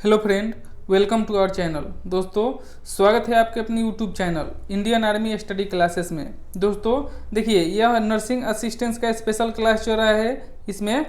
Hello friend, welcome to our channel. दोस्तों, स्वागत है आपके अपनी YouTube channel Indian army study classes में। दोस्तों देखिए, यह नर्सिंग असिस्टेंस का स्पेशल क्लास चल रहा है। इसमें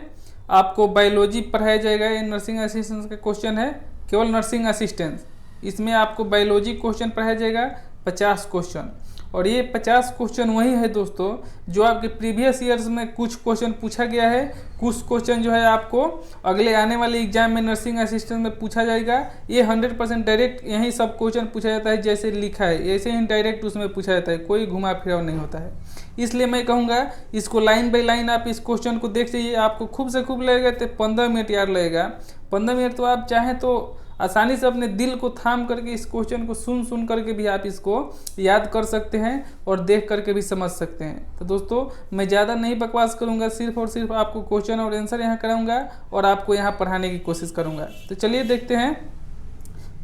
आपको बायोलॉजी पढ़ाया जाएगा। ये नर्सिंग असिस्टेंस का क्वेश्चन है, केवल नर्सिंग असिस्टेंस। इसमें आपको बायोलॉजी क्वेश्चन पढ़ाया जाएगा 50 क्वेश्चन। और ये 50 क्वेश्चन वही है दोस्तों जो आपके प्रीवियस ईयर्स में कुछ क्वेश्चन पूछा गया है। कुछ क्वेश्चन जो है आपको अगले आने वाले एग्जाम में नर्सिंग असिस्टेंट में पूछा जाएगा। ये 100% डायरेक्ट यही सब क्वेश्चन पूछा जाता है, जैसे लिखा है ऐसे ही डायरेक्ट उसमें पूछा जाता है, कोई घुमा फिराव नहीं होता है। इसलिए मैं कहूँगा इसको लाइन बाई लाइन आप इस क्वेश्चन को देख लीजिए। आपको खूब से खूब लगेगा तो 15 मिनट यार लगेगा। 15 मिनट तो आप चाहें तो आसानी से अपने दिल को थाम करके इस क्वेश्चन को सुन करके भी आप इसको याद कर सकते हैं और देख करके भी समझ सकते हैं। तो दोस्तों, मैं ज़्यादा नहीं बकवास करूंगा, सिर्फ और सिर्फ आपको क्वेश्चन और आंसर यहाँ कराऊंगा और आपको यहाँ पढ़ाने की कोशिश करूंगा। तो चलिए देखते हैं।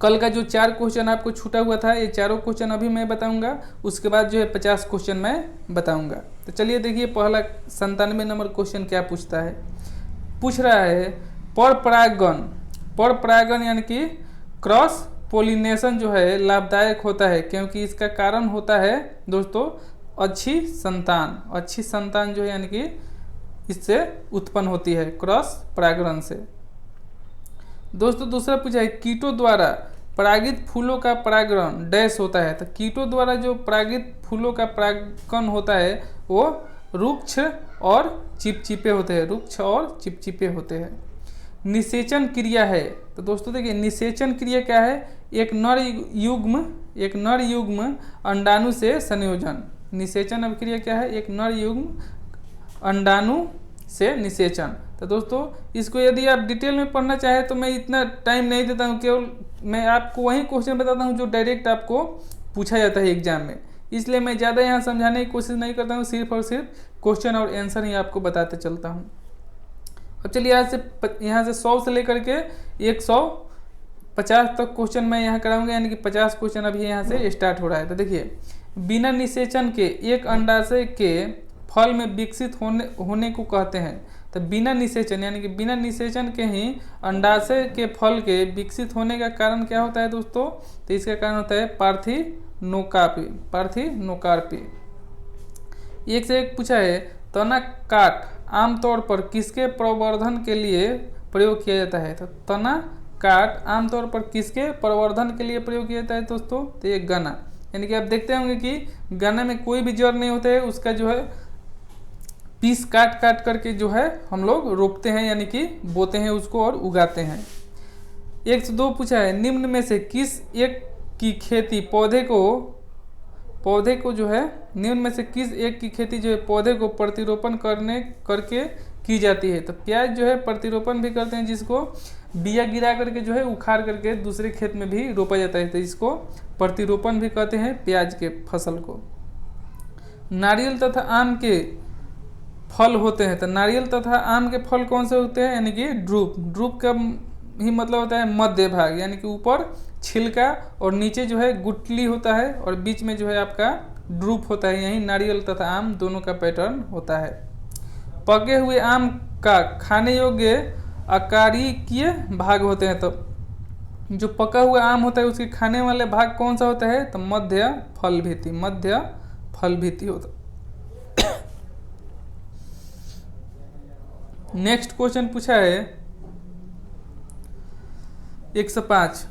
कल का जो 4 क्वेश्चन आपको छूटा हुआ था, ये चारों क्वेश्चन अभी मैं बताऊंगा। उसके बाद जो है 50 क्वेश्चन मैं बताऊंगा। तो चलिए देखिए, पहला 97 नंबर क्वेश्चन क्या पूछता है। पूछ रहा है पर परागण यानी कि क्रॉस पोलिनेशन जो है लाभदायक होता है, क्योंकि इसका कारण होता है दोस्तों अच्छी संतान जो है यानी कि इससे उत्पन्न होती है क्रॉस परागण से। दोस्तों दूसरा पूछा है, कीटों द्वारा परागित फूलों का परागण डैश होता है। तो कीटों द्वारा जो परागित फूलों का परागण होता है वो रुक्ष और चिपचिपे होते हैं। निषेचन क्रिया है। तो दोस्तों देखिए, निषेचन क्रिया क्या है। एक नर युग्म अंडाणु से संयोजन। निषेचन अभिक्रिया क्या है, एक नर युग्म अंडाणु से निषेचन। तो दोस्तों इसको यदि आप डिटेल में पढ़ना चाहें तो मैं इतना टाइम नहीं देता हूँ, केवल मैं आपको वही क्वेश्चन बताता हूँ जो डायरेक्ट आपको पूछा जाता है एग्जाम में। इसलिए मैं ज़्यादा यहाँ समझाने की कोशिश नहीं करता हूँ, सिर्फ और सिर्फ क्वेश्चन और आंसर ही आपको बताते चलता हूँ। अब चलिए यहाँ से 100 से लेकर के 150 तक क्वेश्चन मैं यहाँ कराऊंगा, यानी कि 50 क्वेश्चन अभी यहाँ से स्टार्ट हो रहा है। तो देखिए, बिना निषेचन के एक अंडाशय के फल में विकसित होने को कहते हैं। तो बिना निषेचन यानी कि बिना निषेचन के ही अंडाशय के फल के विकसित होने का कारण क्या होता है दोस्तों। तो इसका कारण होता है पार्थिनोकार्पी। एक से एक पूछा है, तना काट आमतौर पर किसके प्रवर्धन के लिए प्रयोग किया जाता है। तो तना काट आमतौर पर किसके प्रवर्धन के लिए प्रयोग किया जाता है दोस्तों। तो ये गन्ना, यानी कि आप देखते होंगे कि गन्ना में कोई भी जड़ नहीं होता है, उसका जो है पीस काट करके जो है हम लोग रोपते हैं, यानी कि बोते हैं उसको और उगाते हैं। 102 पूछा है, निम्न में से किस एक की खेती पौधे को जो है निम्न में से किस एक की खेती जो है पौधे को प्रतिरोपण करके की जाती है। तो प्याज जो है प्रतिरोपण भी करते हैं, जिसको बिया गिरा करके जो है उखाड़ करके दूसरे खेत में भी रोपा जाता है। तो इसको प्रतिरोपण भी कहते हैं प्याज के फसल को। नारियल तथा आम के फल होते हैं। तो नारियल तथा आम के फल कौन से होते हैं, यानी कि ड्रूप का ही मतलब होता है मध्य भाग, यानी कि ऊपर छिलका और नीचे जो है गुठली होता है और बीच में जो है आपका ड्रूप होता है। यही नारियल तथा आम दोनों का पैटर्न होता है। पके हुए आम का खाने योग्य आकारिकीय भाग होते हैं। तो जो पका हुआ आम होता है उसके खाने वाले भाग कौन सा होता है। तो मध्य फल भीति होता है। नेक्स्ट क्वेश्चन पूछा है 105,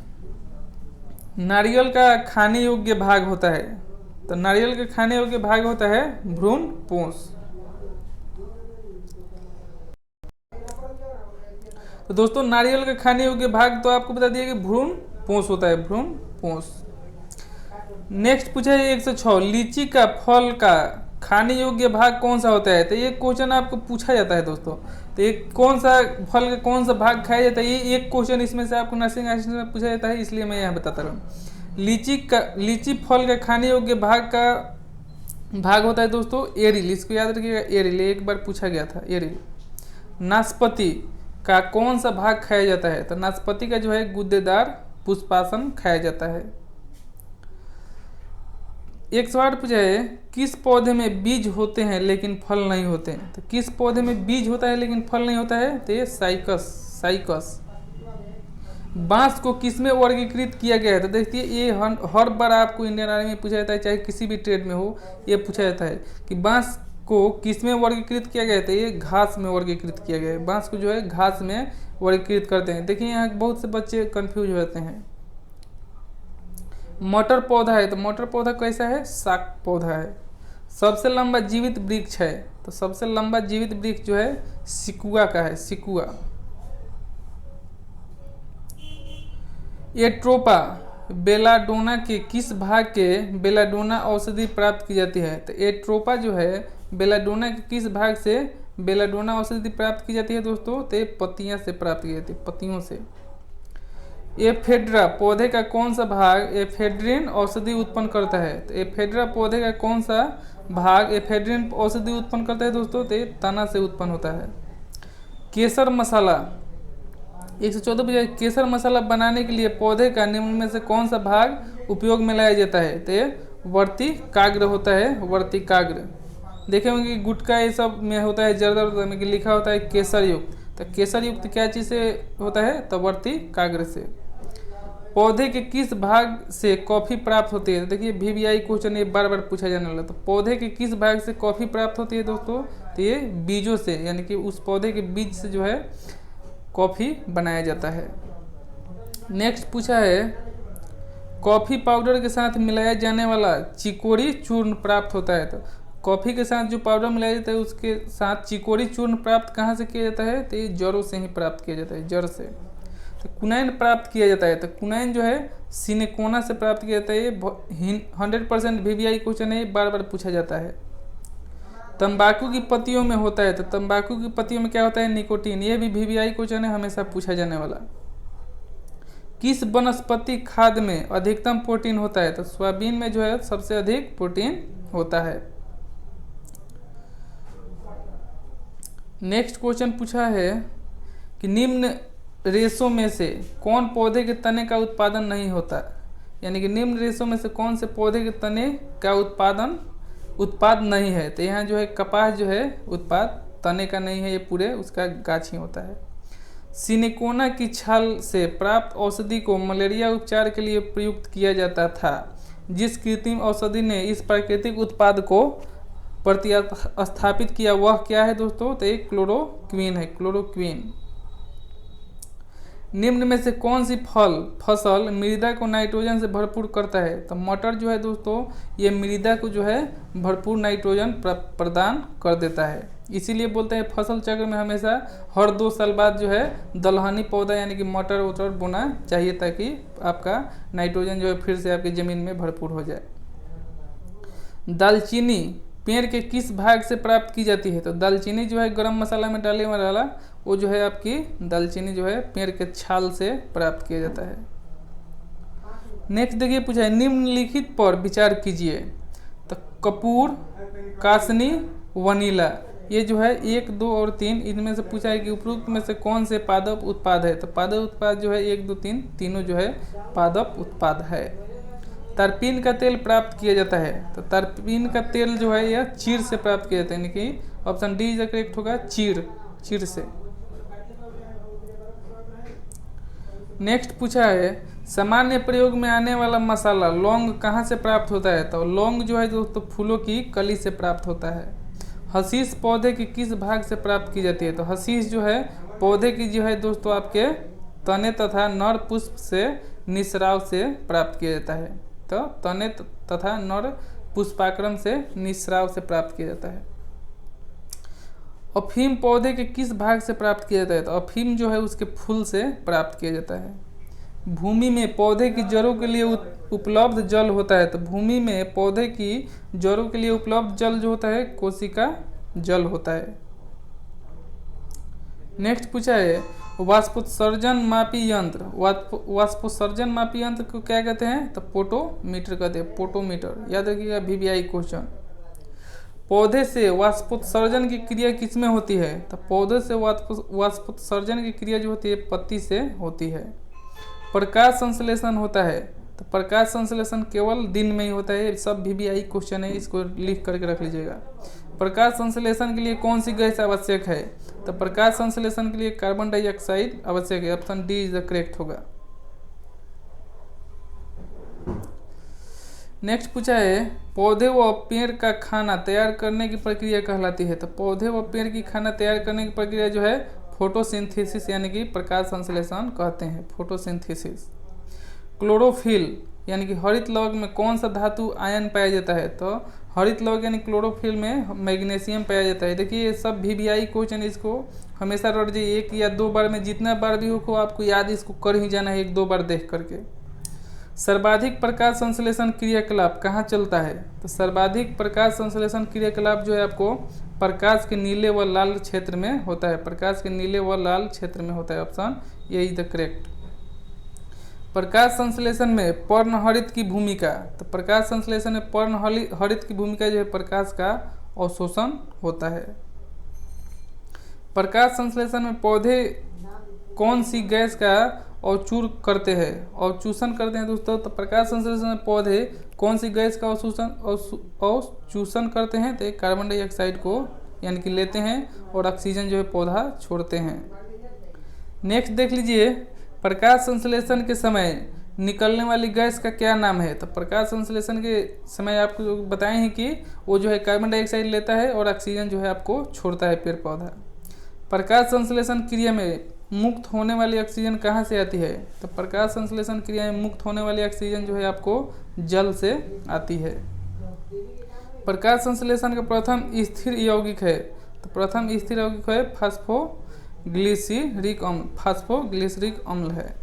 नारियल का खाने योग्य भाग होता है। तो नारियल के खाने योग्य भाग होता है भ्रूण पोष। तो दोस्तों नारियल का खाने योग्य भाग तो आपको बता दिया कि भ्रूण पोष होता है, भ्रूण पोष। नेक्स्ट पूछा है 106, लीची का फल का खाने योग्य भाग कौन सा होता है। तो ये क्वेश्चन आपको पूछा जाता है दोस्तों। तो ये कौन सा फल का कौन सा भाग खाया जाता है, ये एक क्वेश्चन इसमें से आपको नर्सिंग असिस्टेंट में पूछा जाता है, इसलिए मैं यहाँ बताता रहा हूँ। लीची फल का खाने योग्य भाग होता है दोस्तों एरिल। इसको याद रखिएगा, एरिल एक बार पूछा गया था, एरिल। नाशपाती का कौन सा भाग खाया जाता है। तो नाशपाती का जो है गुद्देदार पुष्पासन खाया जाता है। 108 पूछा है, किस पौधे में बीज होते हैं लेकिन फल नहीं होते हैं। तो किस पौधे में बीज होता है लेकिन फल नहीं होता है। तो ये साइकस। बांस को किस में वर्गीकृत किया गया है? तो देखिए ये हर बार आपको इंडियन आर्मी में पूछा जाता है, चाहे किसी भी ट्रेड में हो, ये पूछा जाता है कि बांस को किस में वर्गीकृत किया गया है? तो ये घास में वर्गीकृत किया गया है। बांस को जो है घास में वर्गीकृत करते हैं। देखिए यहाँ बहुत से बच्चे कंफ्यूज हो जाते हैं। मटर पौधा है, तो मटर पौधा कैसा है? शाक पौधा है। सबसे लंबा जीवित वृक्ष है, तो सबसे लंबा जीवित वृक्ष जो है सिकुआ का है, सिकुआ। एट्रोपा बेलाडोना के किस भाग के बेलाडोना औषधि प्राप्त की जाती है? तो एट्रोपा जो है बेलाडोना के किस भाग से बेलाडोना औषधि प्राप्त की जाती है दोस्तों? तो पत्तियां से प्राप्त की जाती है, पत्तियों से। एफेड्रा पौधे का कौन सा भाग एफेड्रिन औषधि उत्पन्न करता है? तो एफेड्रा पौधे का कौन सा भाग एफेड्रिन औषधि उत्पन्न करता है दोस्तों? तो तना से उत्पन्न होता है। केसर मसाला 114 पूछा, केसर मसाला बनाने के लिए पौधे का निम्न में से कौन सा भाग उपयोग में लाया जाता है? तो ये वर्तिकाग्र होता है, वर्तिकाग्र। देखे होंगे कि गुटखा ये सब में होता है जर्दर में लिखा होता है केसर युक्त, तो केसर युक्त क्या चीज़ से होता है? तो वर्तिकाग्र से। पौधे के किस भाग से कॉफ़ी प्राप्त होती है? तो देखिए VVI क्वेश्चन ये बार बार पूछा जाने वाला। तो पौधे के किस भाग से कॉफ़ी प्राप्त होती है दोस्तों? तो ये बीजों से, यानी कि उस पौधे के बीज से जो है कॉफ़ी बनाया जाता है। नेक्स्ट पूछा है कॉफ़ी पाउडर के साथ मिलाया जाने वाला चिकोरी चूर्ण प्राप्त होता है। तो कॉफ़ी के साथ जो पाउडर मिलाया जाता है उसके साथ चिकोरी चूर्ण प्राप्त कहाँ से किया जाता है? तो ये जड़ों से ही प्राप्त किया जाता है, जड़ से। तो कुनैन प्राप्त किया जाता है, तो कुनैन जो है सिनेकोना से प्राप्त किया जाता है। ये 100% VVI क्वेश्चन है, बार बार पूछा जाता है। तंबाकू की पत्तियों में होता है, तो तंबाकू की पत्तियों में क्या होता है? निकोटीन। ये भी VVI क्वेश्चन है, हमेशा पूछा जाने वाला। किस वनस्पति खाद्य में अधिकतम प्रोटीन होता है? तो सोयाबीन में जो है सबसे अधिक प्रोटीन होता है। नेक्स्ट क्वेश्चन पूछा है कि निम्न रेशों में से कौन पौधे के तने का उत्पादन नहीं होता? यानी कि निम्न रेशों में से कौन से पौधे के तने का उत्पाद नहीं है? तो यहाँ जो है कपास जो है उत्पाद तने का नहीं है, ये पूरे उसका गाछ ही होता है। सिनेकोना की छाल से प्राप्त औषधि को मलेरिया उपचार के लिए प्रयुक्त किया जाता था। जिस कृत्रिम औषधि ने इस प्राकृतिक उत्पाद को प्रतिस्थापित किया वह क्या है दोस्तों? तो एक क्लोरोक्विन है, क्लोरोक्विन। निम्न में से कौन सी फसल मृदा को नाइट्रोजन से भरपूर करता है? तो मटर जो है दोस्तों ये मृदा को जो है भरपूर नाइट्रोजन प्रदान कर देता है। इसीलिए बोलते हैं फसल चक्र में हमेशा हर 2 साल बाद जो है दलहनी पौधा यानी कि मटर वटर बोना चाहिए, ताकि आपका नाइट्रोजन जो है फिर से आपकी ज़मीन में भरपूर हो जाए। दालचीनी पेड़ के किस भाग से प्राप्त की जाती है? तो दालचीनी जो है गरम मसाला में डाले वाला वो जो है आपकी दालचीनी जो है पेड़ के छाल से प्राप्त किया जाता है। नेक्स्ट देखिए पूछा है निम्नलिखित पर विचार कीजिए। तो कपूर, कासनी, वनीला, ये जो है 1, 2 और 3 इनमें से पूछा है कि उपरोक्त में से कौन से पादप उत्पाद है? तो पादप उत्पाद जो है 1, 2, 3 तीनों जो है पादप उत्पाद है। तरपीन का तेल प्राप्त किया जाता है, तो तरपीन का तेल जो है यह चीड़ से प्राप्त किया जाता है, यानी कि ऑप्शन डी इज करेक्ट होगा, चीड़ से। नेक्स्ट पूछा है सामान्य प्रयोग में आने वाला मसाला लौंग कहाँ से प्राप्त होता है? तो लौंग जो है दोस्तों फूलों की कली से प्राप्त होता है। हशीश पौधे के किस भाग से प्राप्त की जाती है? तो हशीश जो है पौधे की जो है दोस्तों आपके तने तथा नर पुष्प से निस्राव से प्राप्त किया जाता है। तो तने तथा नर पुष्पाक्रम से निस्राव से प्राप्त किया जाता है। अफीम पौधे के किस भाग से प्राप्त किया जाता है? तो अफीम जो है उसके फूल से प्राप्त किया जाता है। भूमि में पौधे की जड़ों के लिए उपलब्ध जल होता है, तो भूमि में पौधे की जड़ों के लिए उपलब्ध जल जो होता है कोशिका जल होता है। नेक्स्ट पूछा है वाष्पोत्सर्जन मापी यंत्र, वाष्पोत्सर्जन मापी यंत्र को क्या कहते हैं? तो पोटोमीटर कहते हैं, पोटोमीटर। याद रखिएगा VVI क्वेश्चन। पौधे से वाष्पोत्सर्जन की क्रिया किस में होती है? तो पौधे से वाष्पोत्सर्जन की क्रिया जो होती है पत्ती से होती है। प्रकाश संश्लेषण होता है, तो प्रकाश संश्लेषण केवल दिन में ही होता है। सब VVI क्वेश्चन है, इसको लिख करके रख लीजिएगा। प्रकाश संश्लेषण के लिए कौन सी गैस आवश्यक है? तो प्रकाश संश्लेषण के लिए कार्बन डाइऑक्साइड आवश्यक है। Option D is the correct होगा। नेक्स्ट पूछा है पौधे व पेड़ का खाना तैयार करने की प्रक्रिया कहलाती है। तो पौधे व पेड़ की खाना तैयार करने की प्रक्रिया जो है फोटोसिंथेसिस यानी कि प्रकाश संश्लेषण कहते हैं, फोटोसिंथेसिस। क्लोरोफिल यानी कि हरित लवक में कौन सा धातु आयन पाया जाता है। तो हरित लवक यानी क्लोरोफिल में मैग्नीशियम पाया जाता है। देखिए ये सब VVI क्वेश्चन, इसको हमेशा रट जाइए, 1 या 2 बार में, जितना बार भी हो आपको याद इसको कर ही जाना है 1-2 बार देख करके। सर्वाधिक प्रकाश संश्लेषण क्रियाकलाप कहाँ चलता है। तो सर्वाधिक प्रकाश संश्लेषण क्रियाकलाप जो है आपको प्रकाश के नीले व लाल क्षेत्र में होता है, प्रकाश के नीले व लाल क्षेत्र में होता है। Option A is the correct. प्रकाश संश्लेषण में पर्णहरित की भूमिका। तो प्रकाश संश्लेषण में पर्णहरित की भूमिका जो है प्रकाश का अवशोषण होता है। प्रकाश संश्लेषण में पौधे कौन सी गैस का अवचूर करते हैं, अवचूषण करते हैं दोस्तों। तो प्रकाश संश्लेषण में पौधे कौन सी गैस का अवचूषण करते हैं। तो कार्बन डाइऑक्साइड को यानी कि लेते हैं और ऑक्सीजन जो है पौधा छोड़ते हैं। नेक्स्ट देख लीजिए, प्रकाश संश्लेषण के समय निकलने वाली गैस का क्या नाम है। तो प्रकाश संश्लेषण के समय आपको बताए हैं कि वो जो है कार्बन डाइऑक्साइड लेता है और ऑक्सीजन जो है आपको छोड़ता है पेड़ पौधा। प्रकाश संश्लेषण क्रिया में मुक्त होने वाली ऑक्सीजन कहाँ से आती है। तो प्रकाश संश्लेषण क्रिया में मुक्त होने वाली ऑक्सीजन जो है आपको जल से आती है। प्रकाश संश्लेषण का प्रथम स्थिर यौगिक है। तो प्रथम स्थिर यौगिक है फास्फोग्लिसरिक अम्ल, फास्फोग्लिसरिक अम्ल है।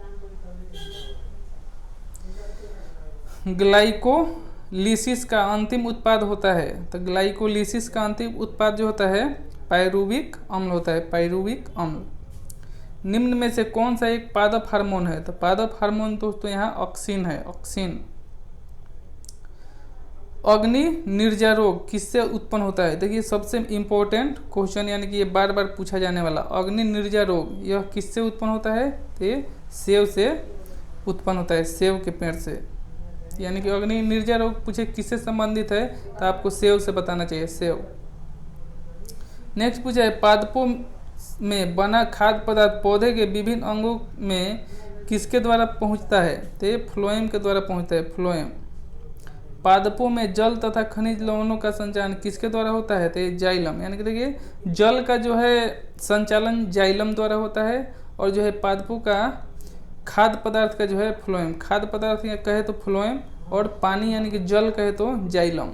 ग्लाइकोलिसिस का अंतिम उत्पाद होता है। तो ग्लाइकोलिसिस का अंतिम उत्पाद जो होता है पायरुविक अम्ल होता है, पायरुविक अम्ल। निम्न में से कौन सा एक पादप हार्मोन है। तो पादप हार्मोन दोस्तों यहाँ ऑक्सिन है, ऑक्सिन। अग्नि निर्जा रोग किससे उत्पन्न होता है। देखिए सबसे इम्पोर्टेंट क्वेश्चन, यानी कि ये बार बार पूछा जाने वाला। अग्नि निर्जा रोग यह किससे उत्पन्न होता है। तो ये सेब से उत्पन्न होता है, सेब के पेड़ से। यानी कि अग्नि निर्जा रोग पूछे किससे संबंधित है तो आपको सेब से बताना चाहिए, सेब। नेक्स्ट पूछा है पादपों में बना खाद्य पदार्थ पौधे के विभिन्न अंगों में किसके द्वारा पहुंचता है। तो ये फ्लोएम के द्वारा पहुंचता है, फ्लोएम। पादपों में जल तथा खनिज लवणों का संचालन किसके द्वारा होता है। तो ये जाइलम, यानी कि देखिए जल का जो है संचालन जाइलम द्वारा होता है और जो है पादपों का खाद्य पदार्थ का जो है फ्लोएम। खाद्य पदार्थ कहे तो फ्लोएम और पानी यानी कि जल कहे तो जाइलम।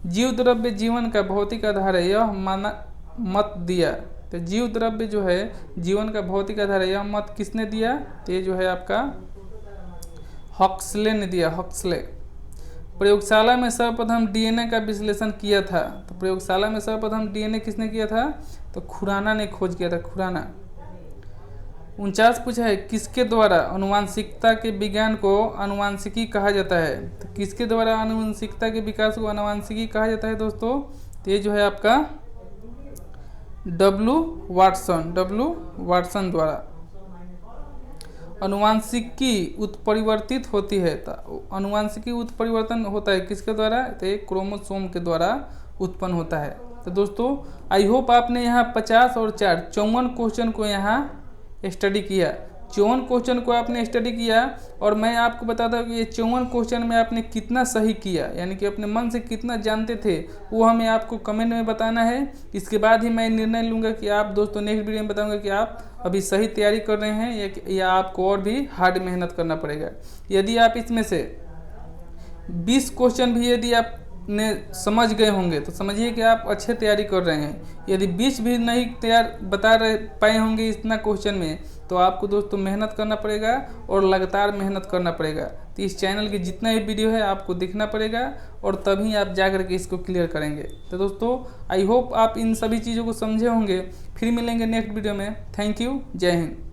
जीव द्रव्य जीवन का भौतिक आधार है, यह माना मत दिया। तो जीव द्रव्य जो है जीवन का भौतिक आधार है, यह मत किसने दिया। तो ये जो है आपका हक्सले ने दिया, हक्सले। प्रयोगशाला में सर्वप्रथम DNA का विश्लेषण किया था। तो प्रयोगशाला में सर्वप्रथम DNA किसने किया था। तो खुराना ने खोज किया था, खुराना। 49 पूछा है किसके द्वारा आनुवंशिकता के विज्ञान को आनुवंशिकी कहा जाता है। तो किसके द्वारा आनुवंशिकता के विकास को आनुवंशिकी कहा जाता है दोस्तों। तो ये जो है आपका W वाटसन द्वारा। आनुवंशिकी उत्परिवर्तित होती है। तो आनुवंशिकी उत्परिवर्तन होता है किसके द्वारा। तो एक क्रोमोसोम के द्वारा उत्पन्न होता है। तो दोस्तों आई होप आपने यहाँ 50 और 4 54 क्वेश्चन को यहाँ स्टडी किया। 54 क्वेश्चन को आपने स्टडी किया और मैं आपको बताता हूँ कि ये 54 क्वेश्चन में आपने कितना सही किया, यानी कि अपने मन से कितना जानते थे वो हमें आपको कमेंट में बताना है। इसके बाद ही मैं निर्णय लूँगा कि आप दोस्तों नेक्स्ट वीडियो में बताऊँगा कि आप अभी सही तैयारी कर रहे हैं या आपको और भी हार्ड मेहनत करना पड़ेगा। यदि आप इसमें से 20 क्वेश्चन भी यदि आप ने समझ गए होंगे तो समझिए कि आप अच्छे तैयारी कर रहे हैं। यदि 20 भी नहीं बता पाए होंगे इतना क्वेश्चन में तो आपको दोस्तों मेहनत करना पड़ेगा और लगातार मेहनत करना पड़ेगा। तो इस चैनल के जितना भी वीडियो है आपको देखना पड़ेगा और तभी आप जाकर के इसको क्लियर करेंगे। तो दोस्तों आई होप आप इन सभी चीज़ों को समझे होंगे। फिर मिलेंगे नेक्स्ट वीडियो में। थैंक यू, जय हिंद।